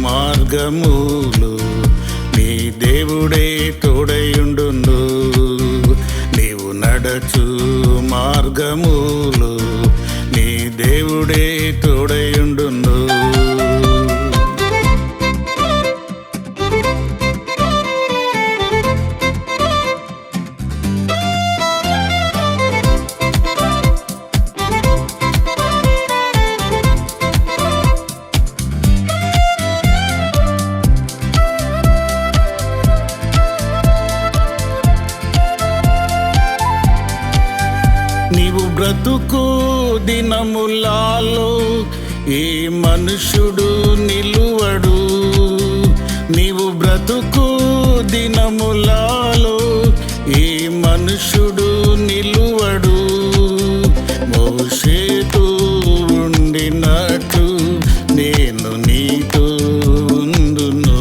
మార్గములు నీ దేవుడే తోడయుండును. నీవు నడచు మార్గములు నీ దేవుడే తోడయుండును. నీవు బ్రతుకు దినములలో ఏ మనుషుడు నిలువడు. నీవు బ్రతుకు దినములలో ఏ మనుషుడు నిలువడు. మోషేతో ఉండినట్టు నేను నీతో ఉందును.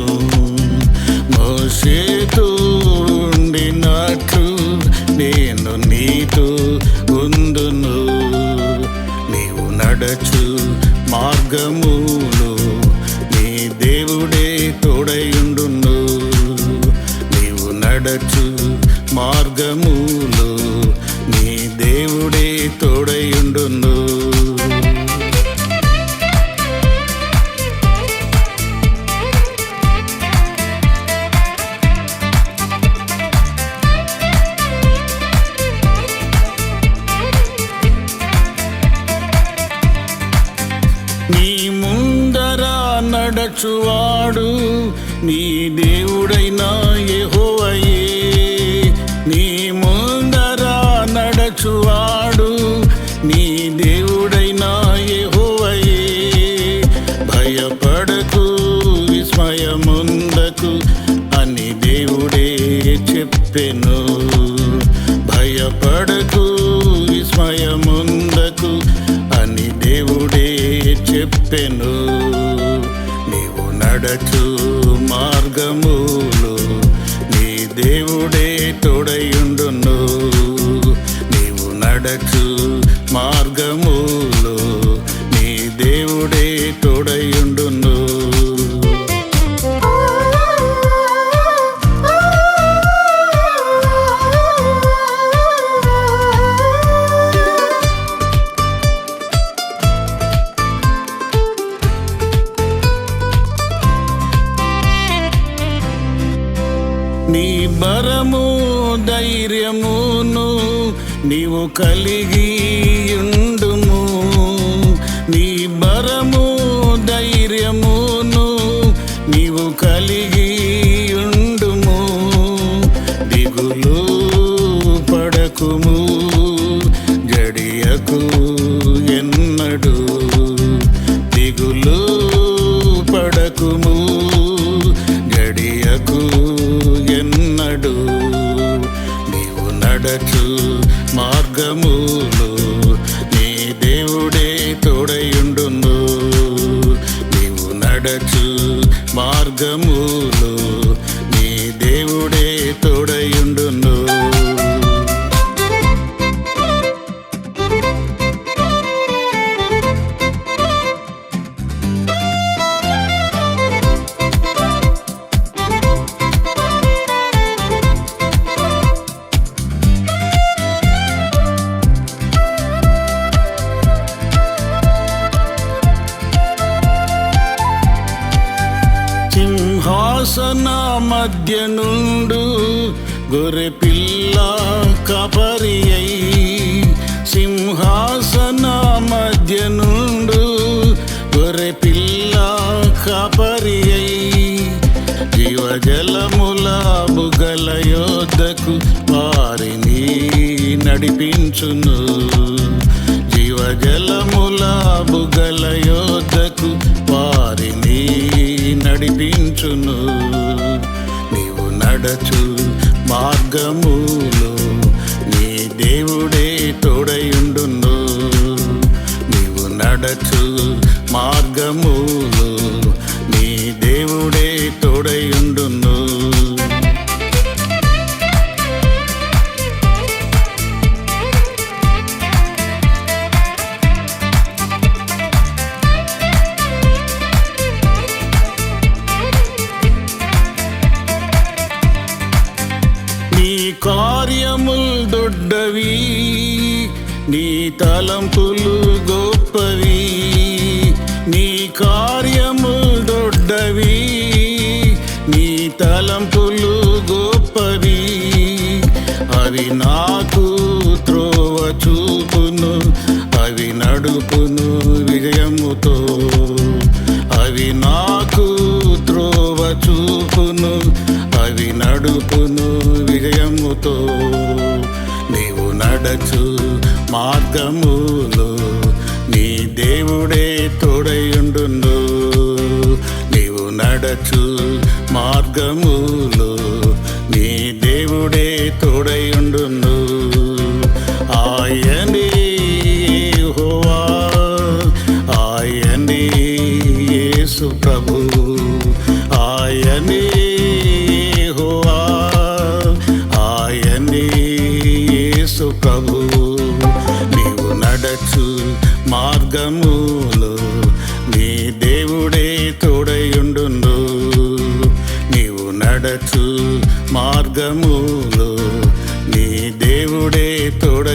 మోషేతో ఉండినట్టు నేను నీతో ఉందును. నీవు నడచు మార్గములు నీ దేవుడే తోడయుండును. నీవు నడచు మార్గములు నీ దేవుడే తోడయుండును. నీ ముందర నడచువాడు నీ దేవుడైన యెహోవాయే. నీ ముందర నడచువాడు నీ దేవుడైన యెహోవాయే. భయపడకు విస్మయముందకు అని దేవుడే చెప్పెను. భయపడకు విస్మయముందకు అని దేవుడే చెప్పెను. నీవు నడచు మార్గములు నీ దేవుడే తోడయుండును. నీవు నడచు మార్గములు నీ దేవుడే తోడయుండును. నీ బరము ధైర్యమును నీవు కలిగి ఉండుము. నీ బరము ధైర్యమును నీవు కలిగి ఉండుము. దిగులు పడకుము జడియకు ఎన్నడు. దిగులు పడకుము గడియకు ఎన్నడు. నీవు నడచు మార్గములు నీ దేవుడే తోడయుండును. నీవు నడచు మార్గములు నీ దేవుడే తోడయుండును. సింహాసన మధ్య నుండు గొర్రె పిల్ల కాపరి అయి. సింహాసన మధ్య నుండు గొర్రె పిల్ల కాపరి అయి. జీవజలముల బుగ్గల యొద్దకు వారిని నడిపించును. జీవజలముల బుగ్గల యొద్దకు వారిని నడిపించును. నీవు నడచు మార్గములు నీ దేవుడే తోడయుండును. నీవు నడచు మార్గములు నీ దేవుడే తోడయుండును. కార్యముల్ దొడ్డవి, నీ తలంపులు గొప్పవి. నీ కార్యముల్ దొడ్డవి, నీ తలంపులు గొప్పవి. అవి నాకు త్రోవ చూపును, అవి నడుపును విజయముతో. అవి నాకు త్రోవ చూపును, అవి నడుపును విజయముతో. నీవు నడచు మార్గములో నీ దేవుడే తోడయుండును. నీవు నడచు మార్గములో నీ దేవుడే తోడయుండును. ఆయనే యెహోవా, ఆయనే యేసు ప్రభు. ఆయనే యెహోవా, ఆయనే యేసు ప్రభు. నీవు నడచు మార్గములో నీ దేవుడే తోడయుండును. నీవు నడచు మార్గములో నీ దేవుడే తోడయుండును.